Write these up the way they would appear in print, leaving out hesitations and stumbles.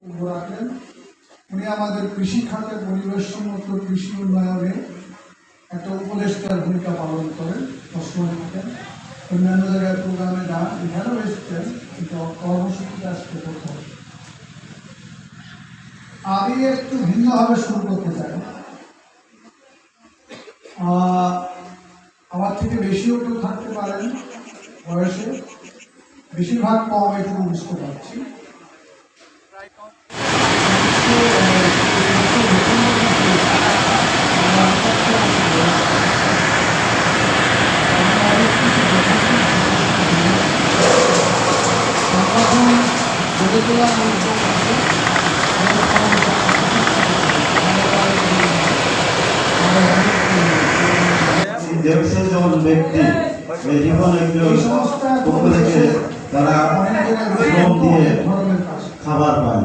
রাখলেন। উনি আমাদের কৃষি খাতে পরিবেশসম্মত কৃষি উন্নয়নে একটা উপদেষ্টার ভূমিকা পালন করেন, সবসময় থাকেন। অন্যান্য জায়গায় প্রোগ্রামে যান, এখানেও এসেছেন, কিন্তু কর্মসূচিতে আসতে প্রথম। আমি একটু ভিন্নভাবে শুরু করতে চাই। আমার থেকে বেশিও কেউ থাকতে পারেন বয়সে, বেশিরভাগ কম, একটু বুঝতে পারছি। দেড়শো জন ব্যক্তি পক্ষ থেকে তারা শ্রম দিয়ে খাবার পায়।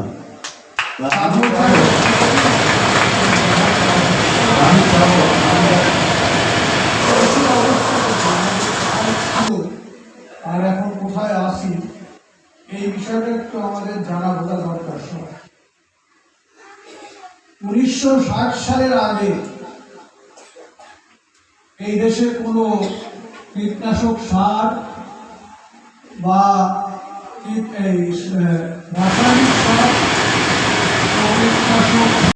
আর এখন কোথায় আসি এই বিষয়টা একটু আমাদের জানা বোঝা দরকার। 1960 সালের আগে এই দেশে কোনো কীটনাশক সার বা রাসায়নিক সার, কীটনাশক